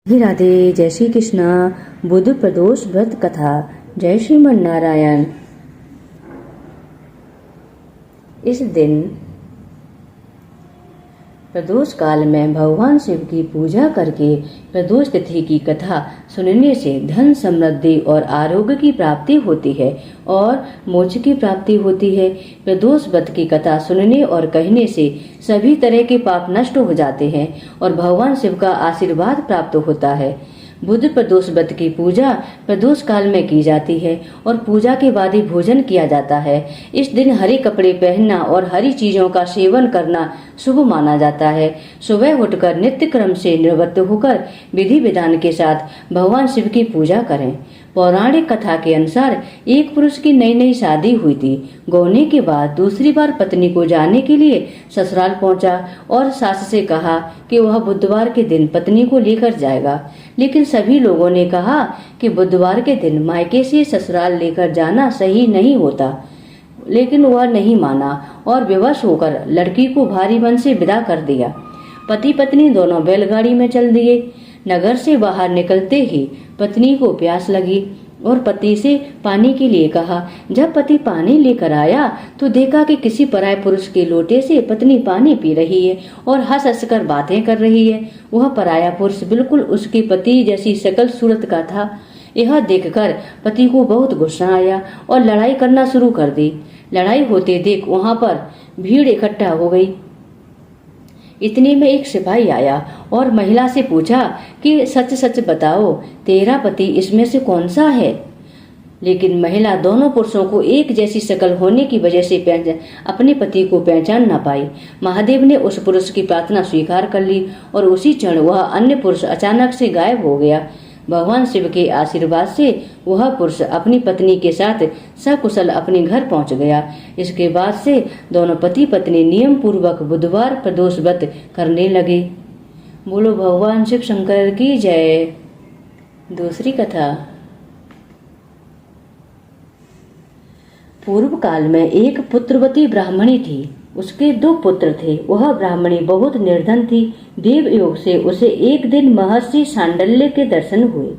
राधे राधे। जय श्री कृष्णा। बुध प्रदोष व्रत कथा। जय श्रीमन नारायण। इस दिन प्रदोष काल में भगवान शिव की पूजा करके प्रदोष तिथि की कथा सुनने से धन समृद्धि और आरोग्य की प्राप्ति होती है और मोक्ष की प्राप्ति होती है। प्रदोष व्रत की कथा सुनने और कहने से सभी तरह के पाप नष्ट हो जाते हैं और भगवान शिव का आशीर्वाद प्राप्त होता है। बुध प्रदोष व्रत की पूजा प्रदोष काल में की जाती है और पूजा के बाद ही भोजन किया जाता है। इस दिन हरे कपड़े पहनना और हरी चीजों का सेवन करना शुभ माना जाता है। सुबह उठकर नित्य क्रम से निवृत्त होकर विधि विधान के साथ भगवान शिव की पूजा करें। पौराणिक कथा के अनुसार एक पुरुष की नई नई शादी हुई थी। गौने के बाद दूसरी बार पत्नी को जाने के लिए ससुराल पहुंचा और सास से कहा कि वह बुधवार के दिन पत्नी को लेकर जाएगा, लेकिन सभी लोगों ने कहा कि बुधवार के दिन मायके से ससुराल लेकर जाना सही नहीं होता, लेकिन वह नहीं माना और विवश होकर लड़की को भारी मन से विदा कर दिया। पति पत्नी दोनों बैलगाड़ी में चल दिए। नगर से बाहर निकलते ही पत्नी को प्यास लगी और पति से पानी के लिए कहा। जब पति पानी लेकर आया तो देखा कि किसी पराये पुरुष के लोटे से पत्नी पानी पी रही है और हंस हंस कर बातें कर रही है। वह पराया पुरुष बिल्कुल उसके पति जैसी शकल सूरत का था। यह देखकर पति को बहुत गुस्सा आया और लड़ाई करना शुरू कर दी। लड़ाई होते देख वहां पर भीड़ इकट्ठा हो गई। इतने में एक सिपाही आया और महिला से पूछा कि सच सच बताओ, तेरा पति इसमें से कौन सा है? लेकिन महिला दोनों पुरुषों को एक जैसी शक्ल होने की वजह से अपने पति को पहचान न पाई। महादेव ने उस पुरुष की प्रार्थना स्वीकार कर ली और उसी क्षण वह अन्य पुरुष अचानक से गायब हो गया। भगवान शिव के आशीर्वाद से वह पुरुष अपनी पत्नी के साथ सकुशल अपने घर पहुंच गया। इसके बाद से दोनों पति पत्नी नियम पूर्वक बुधवार प्रदोष व्रत करने लगे। बोलो भगवान शिव शंकर की जय। दूसरी कथा। पूर्व काल में एक पुत्रवती ब्राह्मणी थी। उसके 2 पुत्र थे। वह ब्राह्मणी बहुत निर्धन थी। देव योग से उसे एक दिन महर्षि सांडल्य के दर्शन हुए।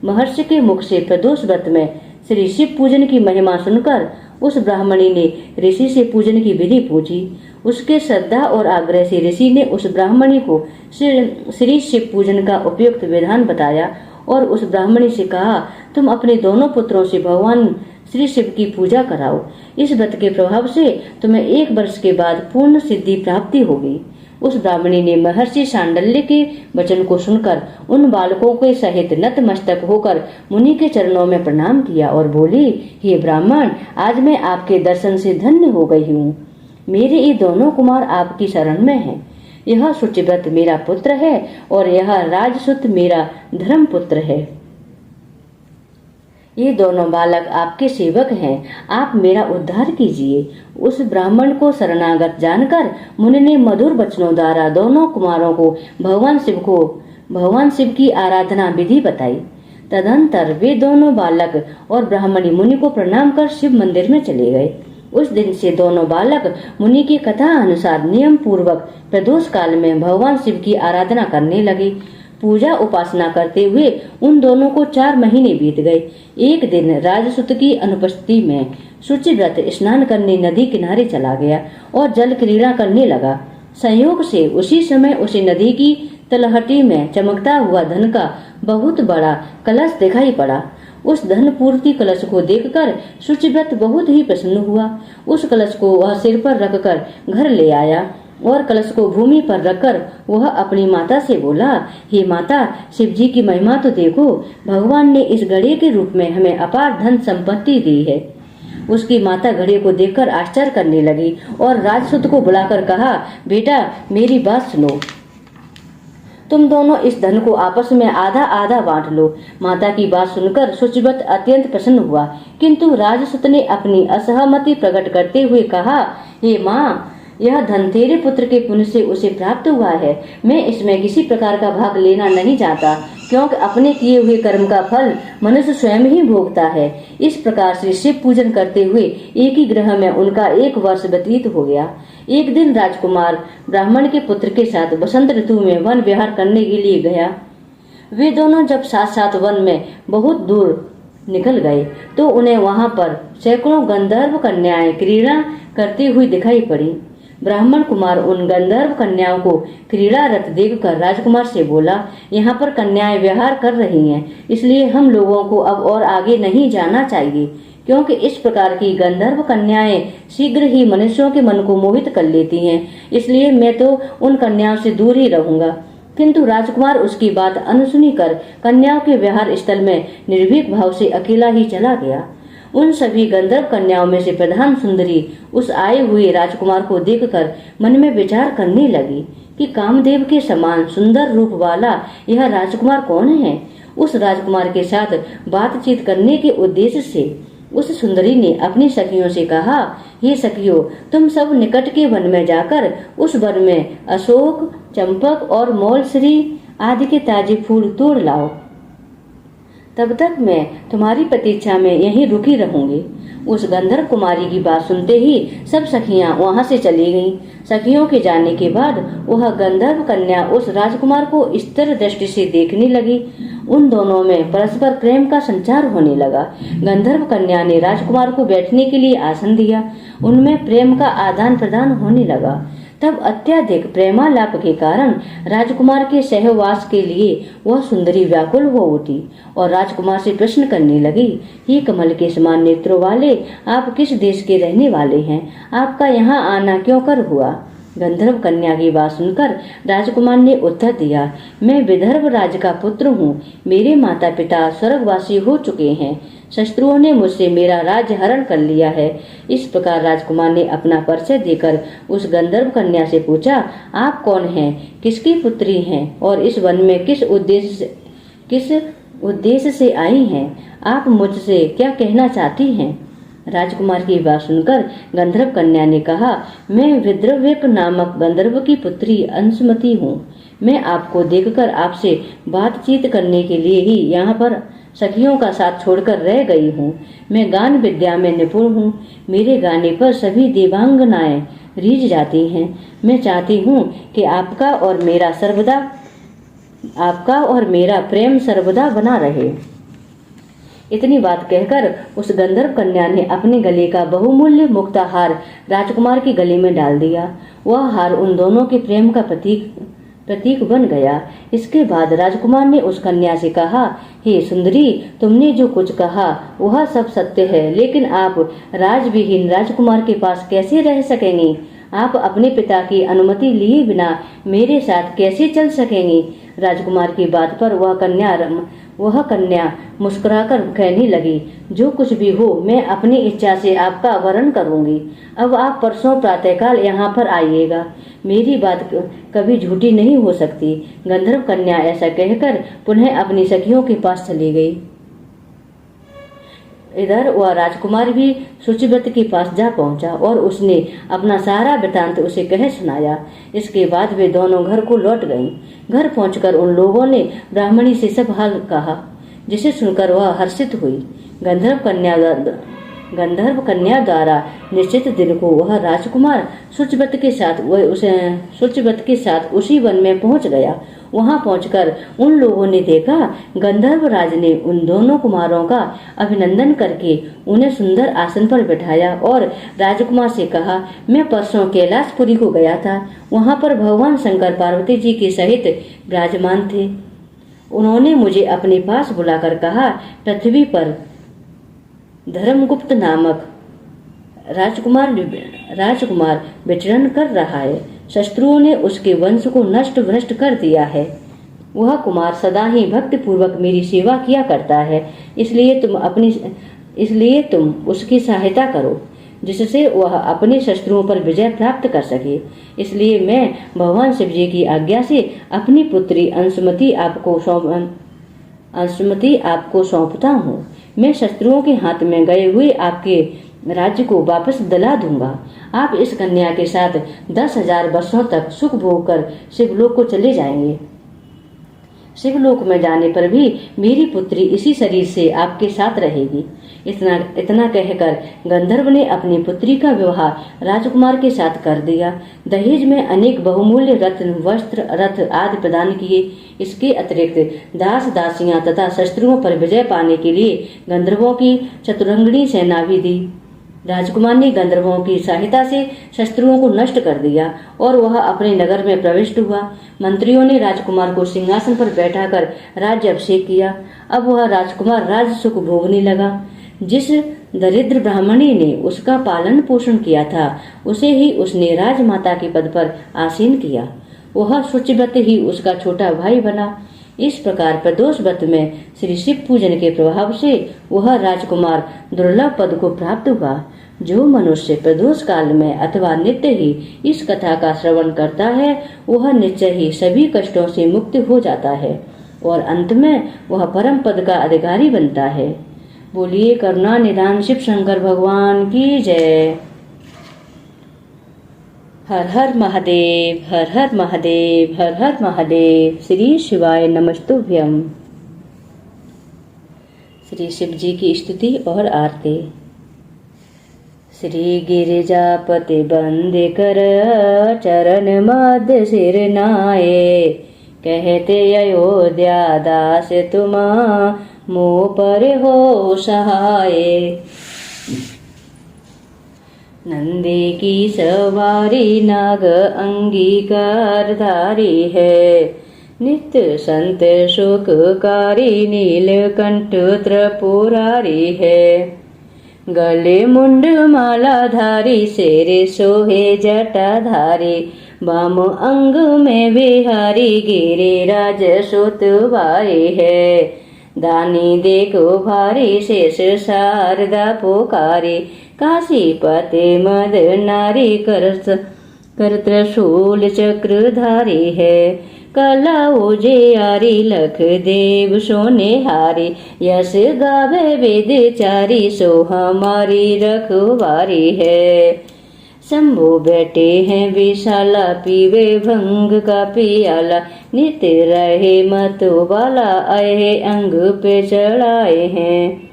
महर्षि के मुख से प्रदोष व्रत में श्री शिव पूजन की महिमा सुनकर उस ब्राह्मणी ने ऋषि से पूजन की विधि पूछी। उसके श्रद्धा और आग्रह से ऋषि ने उस ब्राह्मणी को श्री शिव पूजन का उपयुक्त विधान बताया और उस ब्राह्मणी से कहा, तुम अपने दोनों पुत्रों से भगवान श्री शिव की पूजा कराओ। इस व्रत के प्रभाव से तुम्हें 1 वर्ष के बाद पूर्ण सिद्धि प्राप्ति होगी। उस ब्राह्मणी ने महर्षि सांडल्य के वचन को सुनकर उन बालकों के सहित नतमस्तक होकर मुनि के चरणों में प्रणाम किया और बोली, हे ब्राह्मण, आज मैं आपके दर्शन से धन्य हो गई हूँ। मेरे ये दोनों कुमार आपकी शरण में हैं। यह शुचिव्रत मेरा पुत्र है और यह राजसुत मेरा धर्म पुत्र है। ये दोनों बालक आपके सेवक हैं। आप मेरा उद्धार कीजिए। उस ब्राह्मण को शरणागत जानकर मुनि ने मधुर वचनों द्वारा दोनों कुमारों को भगवान शिव की आराधना विधि बताई। तदंतर वे दोनों बालक और ब्राह्मणी मुनि को प्रणाम कर शिव मंदिर में चले गए। उस दिन से दोनों बालक मुनि की कथा अनुसार नियम पूर्वक प्रदोष काल में भगवान शिव की आराधना करने लगे। पूजा उपासना करते हुए उन दोनों को 4 महीने बीत गए। एक दिन राजसुत की अनुपस्थिति में शुचिव्रत स्नान करने नदी किनारे चला गया और जल क्रीड़ा करने लगा। संयोग से उसी समय उसे नदी की तलहटी में चमकता हुआ धन का बहुत बड़ा कलश दिखाई पड़ा। उस धन पूर्ति कलश को देखकर शुचिव्रत बहुत ही प्रसन्न हुआ। उस कलश को वह सिर पर रखकर घर ले आया और कलश को भूमि पर रखकर वह अपनी माता से बोला, हे माता, शिव जी की महिमा तो देखो। भगवान ने इस घड़े के रूप में हमें अपार धन संपत्ति दी है। उसकी माता घड़े को देखकर आश्चर्य करने लगी और राजसुत को बुलाकर कहा, बेटा, मेरी बात सुनो। तुम दोनों इस धन को आपस में आधा आधा बांट लो। माता की बात सुनकर शुचिव्रत अत्यंत प्रसन्न हुआ, किंतु राजसुत ने अपनी असहमति प्रकट करते हुए कहा, हे माँ, यह धन तेरे पुत्र के पुण्य से उसे प्राप्त हुआ है। मैं इसमें किसी प्रकार का भाग लेना नहीं चाहता, क्योंकि अपने किए हुए कर्म का फल मनुष्य स्वयं ही भोगता है। इस प्रकार से शिव पूजन करते हुए एक ही ग्रह में उनका 1 वर्ष व्यतीत हो गया। एक दिन राजकुमार ब्राह्मण के पुत्र के साथ बसंत ऋतु में वन विहार करने के लिए गया। वे दोनों जब साथ साथ वन में बहुत दूर निकल गए तो उन्हें वहां पर सैकड़ों गंधर्व कन्याएं क्रीड़ा करती हुई दिखाई पड़ी। ब्राह्मण कुमार उन गंधर्व कन्याओं को क्रीड़ारत देखकर राजकुमार से बोला, यहाँ पर कन्याएं विहार कर रही हैं, इसलिए हम लोगों को अब और आगे नहीं जाना चाहिए, क्योंकि इस प्रकार की गंधर्व कन्याएं शीघ्र ही मनुष्यों के मन को मोहित कर लेती हैं, इसलिए मैं तो उन कन्याओं से दूर ही रहूंगा। किंतु राजकुमार उसकी बात अनसुनी कर कन्याओं के विहार स्थल में निर्भीक भाव से अकेला ही चला गया। उन सभी गंधर्व कन्याओं में से प्रधान सुंदरी उस आए हुए राजकुमार को देखकर मन में विचार करने लगी कि कामदेव के समान सुंदर रूप वाला यह राजकुमार कौन है। उस राजकुमार के साथ बातचीत करने के उद्देश्य से उस सुंदरी ने अपनी सखियों से कहा, हे सखियों, तुम सब निकट के वन में जाकर उस वन में अशोक, चंपक और मौलश्री आदि के ताजे फूल तोड़ लाओ। तब तक मैं तुम्हारी प्रतीक्षा में यहीं रुकी रहूंगी। उस गंधर्व कुमारी की बात सुनते ही सब सखियां वहां से चली गईं। सखियों के जाने के बाद वह गंधर्व कन्या उस राजकुमार को स्थिर दृष्टि से देखने लगी। उन दोनों में परस्पर प्रेम का संचार होने लगा। गंधर्व कन्या ने राजकुमार को बैठने के लिए आसन दिया। उनमें प्रेम का आदान प्रदान होने लगा। तब अत्यधिक प्रेमालाप के कारण राजकुमार के सहवास के लिए वह सुंदरी व्याकुल हो उठी और राजकुमार से प्रश्न करने लगी, हे कमल के समान नेत्रों वाले, आप किस देश के रहने वाले हैं? आपका यहाँ आना क्यों कर हुआ? गंधर्व कन्या की बात सुनकर राजकुमार ने उत्तर दिया, मैं विदर्भ राज का पुत्र हूँ। मेरे माता पिता स्वर्गवासी हो चुके हैं। शत्रुओं ने मुझसे मेरा राज्य हरण कर लिया है। इस प्रकार राजकुमार ने अपना परिचय देकर उस गंधर्व कन्या से पूछा, आप कौन हैं, किसकी पुत्री हैं और इस वन में किस उद्देश्य से आई हैं? आप मुझसे क्या कहना चाहती हैं? राजकुमार की बात सुनकर गंधर्व कन्या ने कहा, मैं विद्रव्यक नामक गंधर्व की पुत्री अंशुमति हूँ। मैं आपको देखकर आपसे बातचीत करने के लिए ही यहाँ पर सखियों का साथ छोड़कर रह गई हूँ। मैं गान विद्या में निपुण हूँ। मेरे गाने पर सभी देवांगनाएं रीझ जाती हैं। मैं चाहती हूँ कि आपका और मेरा प्रेम सर्वदा बना रहे। इतनी बात कहकर उस गंधर्व कन्या ने अपने गले का बहुमूल्य मुक्ता हार राजकुमार के गले में डाल दिया। वह हार उन दोनों के प्रेम का प्रतीक बन गया। इसके बाद राजकुमार ने उस कन्या से कहा, हे सुंदरी, तुमने जो कुछ कहा वह सब सत्य है, लेकिन आप राजविहीन राजकुमार के पास कैसे रह सकेंगी? आप अपने पिता की अनुमति लिए बिना मेरे साथ कैसे चल सकेंगी? राजकुमार की बात पर वह कन्या मुस्कुराकर कहने लगी, जो कुछ भी हो मैं अपनी इच्छा से आपका वरण करूंगी। अब आप परसों प्रातःकाल यहाँ पर आइएगा। मेरी बात कभी झूठी नहीं हो सकती। गंधर्व कन्या ऐसा कहकर पुनः अपनी सखियों के पास चली गई। इधर वह राजकुमार भी शुचिव्रत के पास जा पहुंचा और उसने अपना सारा वृतांत उसे कह सुनाया। इसके बाद वे दोनों घर को लौट गईं। घर पहुंचकर उन लोगों ने ब्राह्मणी से सब हाल कहा, जिसे सुनकर वह हर्षित हुई। गंधर्व कन्या द्वारा निश्चित दिन को वह राजकुमार शुचिव्रत के साथ उसी वन में पहुंच गया। वहां पहुंचकर उन लोगों ने देखा, गंधर्व राज ने उन दोनों कुमारों का अभिनंदन करके उन्हें सुंदर आसन पर बिठाया और राजकुमार से कहा, मैं परसों कैलाशपुरी को गया था। वहां पर भगवान शंकर पार्वती जी के सहित विराजमान थे। उन्होंने मुझे अपने पास बुलाकर कहा, पृथ्वी पर धर्मगुप्त नामक राजकुमार विचरण कर रहा है। शत्रुओं ने उसके वंश को नष्ट भ्रष्ट कर दिया है। वह कुमार सदा ही भक्ति पूर्वक मेरी सेवा किया करता है, इसलिए तुम उसकी सहायता करो, जिससे वह अपने शत्रुओं पर विजय प्राप्त कर सके। इसलिए मैं भगवान शिव जी की आज्ञा से अपनी पुत्री अंशुमति आपको सौंपता हूँ। मैं शत्रुओं के हाथ में गए हुए आपके राज्य को वापस दिला दूंगा। आप इस कन्या के साथ 10,000 वर्षों तक सुख भोग कर शिवलोक को चले जाएंगे। शिवलोक में जाने पर भी मेरी पुत्री इसी शरीर से आपके साथ रहेगी। इतना कहकर गंधर्व ने अपनी पुत्री का विवाह राजकुमार के साथ कर दिया। दहेज में अनेक बहुमूल्य रत्न, वस्त्र, रथ आदि प्रदान किए। इसके अतिरिक्त दास दासियां तथा शत्रुओं पर विजय पाने के लिए गंधर्वों की चतुरंगिणी सेना भी दी। राजकुमार ने गंधर्वों की सहायता से शत्रुओं को नष्ट कर दिया और वह अपने नगर में प्रविष्ट हुआ। मंत्रियों ने राजकुमार को सिंहासन पर बैठाकर राज्य अभिषेक किया। अब वह राजकुमार राज सुख भोगने लगा। जिस दरिद्र ब्राह्मणी ने उसका पालन पोषण किया था, उसे ही उसने राजमाता के पद पर आसीन किया। वह शुचिव्रत ही उसका छोटा भाई बना। इस प्रकार प्रदोष व्रत में श्री शिव पूजन के प्रभाव से वह राजकुमार दुर्लभ पद को प्राप्त हुआ। जो मनुष्य प्रदोष काल में अथवा नित्य ही इस कथा का श्रवण करता है, वह निश्चय ही सभी कष्टों से मुक्त हो जाता है और अंत में वह परम पद का अधिकारी बनता है। बोलिए करुणा निधान शिव शंकर भगवान की जय। हर हर महादेव, हर हर महादेव, हर हर महादेव। श्री शिवाय नमस्तुभ्यम। श्री शिव जी की स्तुति और आरती। श्री गिरिजापति बंदे कर चरण मध्य सिर नाये, कहते अयोध्या दास तुम मोह पर हो सहाय। नंदी की सवारी नाग अंगीकार धारी है, नित्य संत सुखकारी नीलकंठ त्रिपुरारी है। गले मुंड माला धारी शेर सोहे जटाधारी, बाम अंग में बिहारी गिरिराज सुतवारी है। दानी देखो भारी शेष शारदा पुकारी, काशीपति मद नारी कर त्रिशूल चक्रधारी है। कला उजियारी लख देव सोनेहारी, यश गावे वेदचारी सो हमारी रखवारी है। शंभु बैठे हैं विशाला पीवे भंग का पियाला, नित्य रहे मतवाला आए अंग पे चढ़ाए हैं।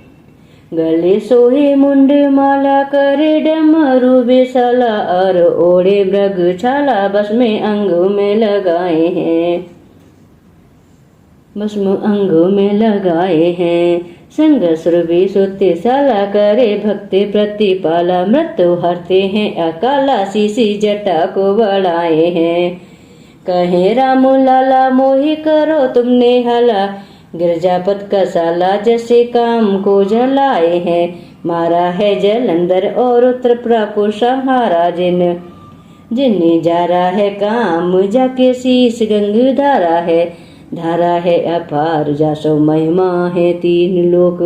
गले सोहे मुंड माला करे डमरू विशाला, और ओढ़े मृग छाला भस्म अंग में लगाए हैं, भस्म अंग में लगाए हैं। संग सुरभि सुत्य साला करे भक्ति प्रतिपाला, मृत्यु हरते हैं अकाला शीशी जटा को बढ़ाए हैं। कहे राम लाला मोहि करो तुमने हला, गिरजापत का साला जैसे काम को जलाए हैं। मारा है जलंधर और त्रिपुरा को संहारा, जिन्हें जा रहा है काम जाके शीश गंग धारा है। धारा है अपार जासो महिमा है तीन लोक,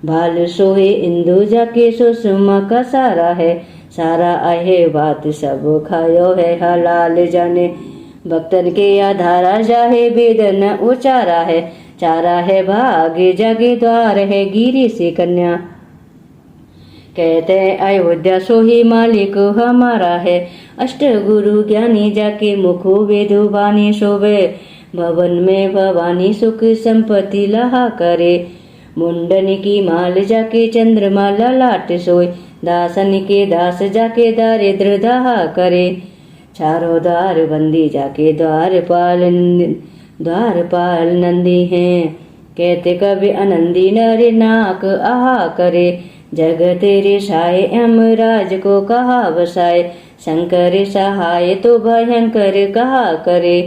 भाल सोहे इंदु जाके सुषमा का सारा है। सारा आहे बात सब खायो है हलाल जाने, भक्तन के आधारा जाहे वेदन उचारा है। चारा है भाग्य जगे द्वार है गिरी से कन्या, कहते अयोध्या सोही मालिक हमारा है। अष्ट गुरु ज्ञानी जाके मुखो वेदु वाणी शोभे, भवन में भवानी सुख संपत्ति लहा करे। मुंडन की माल जाके चंद्रमा ललाट सोए, दासन के दास जाके दारिद्र दहा करे। चारों द्वार बंदी जाके द्वारपाल नंदी हैं, कहते कभी आनंदी नर नाक आहा करे। जग तेरे साय यमराज को कहा बसाए, शंकर सहाय तो भयंकर कहा करे।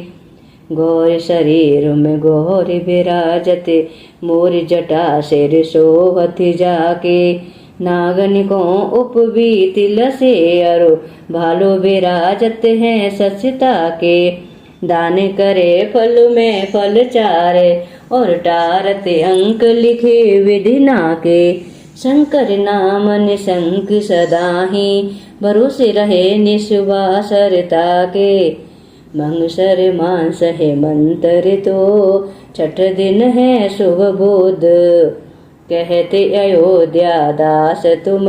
गौर शरीर में गौर विराजते, मोर जटा सिर सोहत जाके। नागन को उपबीत लसे अरो, भालो विराजत हैं सचता के। दान करे फल में फल चारे, और टारते अंक लिखे विधिना के। शंकर नाम निशंक सदाही, भरोसे रहे निश्वासरता के। मंगसर मांस है मंत्र तो, छठ दिन है शुभ बोध। कहते अयोध्या दास तुम,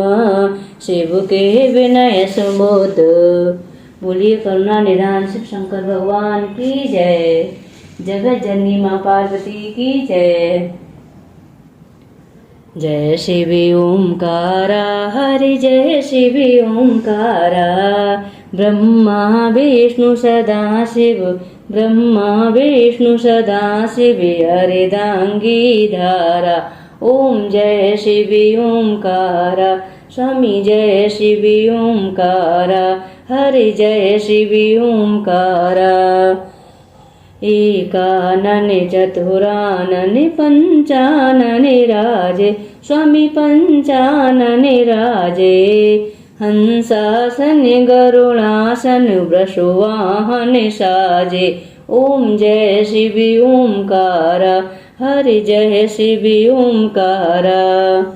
शिव के विनय सुबोध। बोलिए करुणा निधान शिव शंकर भगवान की जय। जगत जननी माँ पार्वती की जय। जय शिव ओंकारा, हरि जय शिव ओंकारा। ब्रह्मा विष्णु सदा शिव, ब्रह्मा विष्णु सदा शिव, अर्धांगी धारा। ओम जय शिव ओंकारा, स्वामी जय शिव ओंकारा, हरि जय शिव ओंकारा। एकानन चतुरानन पंचानन राजे, स्वामी पंचानन राजे। हंसासन गरुड़ासन वृषवाहन साजे। ओम जय शिव ओंकारा, हरि जय शिव ओंकारा।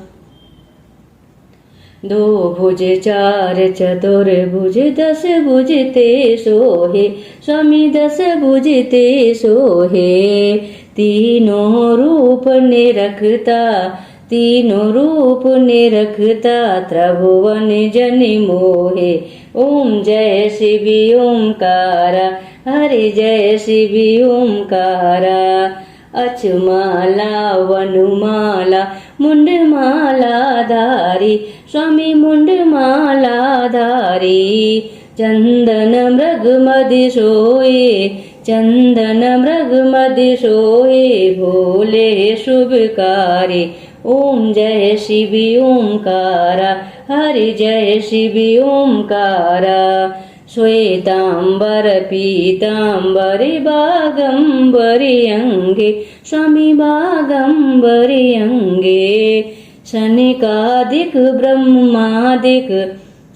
दो भुज चार चतुर्भुज, दस भुज ते सोहे, स्वामी दस भुज ते सोहे। तीनों रूप निरखता, तीनों रूप निरखता, त्रिभुवन जन मोहे। ओम जय शिव ओंकारा, हरि जय शिव ओंकारा। अचमाला वनुमाला मुंडमाला धारी, स्वामी मुंडमाला धारी। चंदन मृग मदि सोए, चंदन मृग मदि सोए, भोले शुभकारी। ओम जय शिव ओंकारा, हरि जय शिव ओंकारा। श्वेतांबर पीतांबरी बागंबरी अंगे, स्वामी बागंबरी अंगे। शनिकादिक ब्रह्मादिक,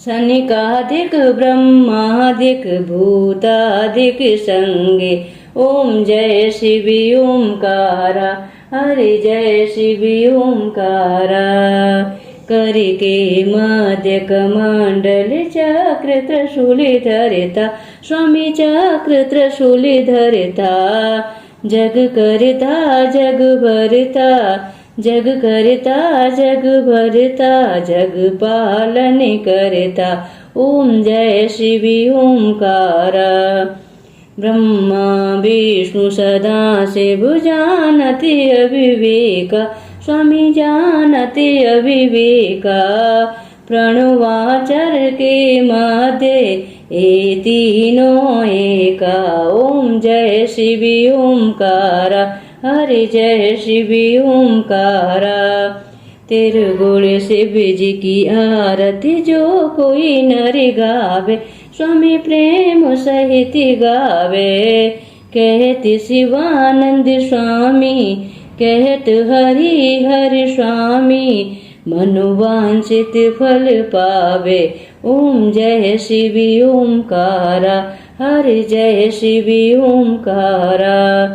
शनिकादिक ब्रह्मादिक, भूतादिक संगे। ओम जय शिव ओंकारा, हरि जय शिव ओंकारा। करके मध्य कमंडल चक्र त्रिशूल धरता, स्वामी चक्र त्रिशूल धरता। जग करता जग भरता, जग करता जग भरता, जग पालन करता। ओम जय शिव ओंकारा। ब्रह्मा विष्णु सदा शिव जानति अविवेका, स्वामी जानते अविवेका। प्रणवाचर के मध्य ए तीनों एका। ओम जय शिव ओंकारा, हरि जय शिव ओंकारा। तिरगुण शिव जी की आरती जो कोई नर गावे, स्वामी प्रेम सहित गावे। कहते शिवानंद स्वामी, कहत हरि हरि स्वामी, मनोवांछित फल पावे। ओम जय शिव ओंकारा, हरि जय शिव ओंकारा।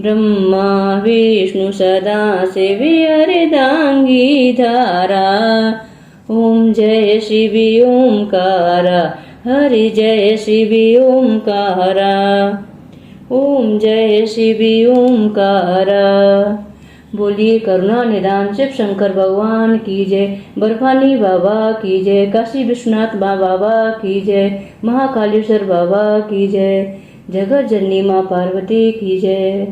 ब्रह्मा विष्णु सदा शिव, अर्धांगी धारा। ओम जय शिव ओंकारा, हरि जय शिव ओंकारा। ओम जय शिव ओंकारा। बोलिए करुणा निदान शिव शंकर भगवान की जय। बर्फानी बाबा की जय। काशी विश्वनाथ बाबा की जय। महाकालेश्वर बाबा की जय। जगत जननी माँ पार्वती की जय।